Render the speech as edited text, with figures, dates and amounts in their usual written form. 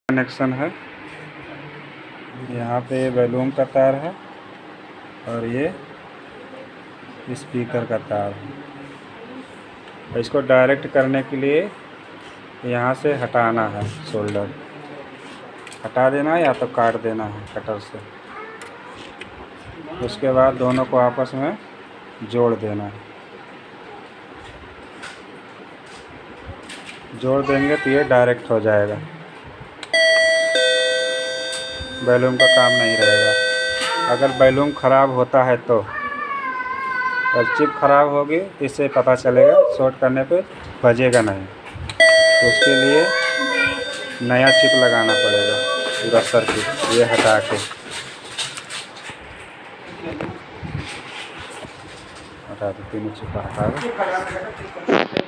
Connection है। यहाँ पे वॉल्यूम का तार है और ये स्पीकर का तार है। इसको डायरेक्ट करने के लिए यहाँ से हटाना है, शोल्डर हटा देना है या तो काट देना है कटर से। उसके बाद दोनों को आपस में जोड़ देना है। जोड़ देंगे तो ये डायरेक्ट हो जाएगा, वॉल्यूम का काम नहीं रहेगा। अगर वॉल्यूम ख़राब होता है तो, और चिप ख़राब होगी तो इससे पता चलेगा, शॉर्ट करने पे बजेगा नहीं। तो उसके लिए नया चिप लगाना पड़ेगा पूरा सर्किट, ये हटा के हटा दो, तीनों चिप हटा दो।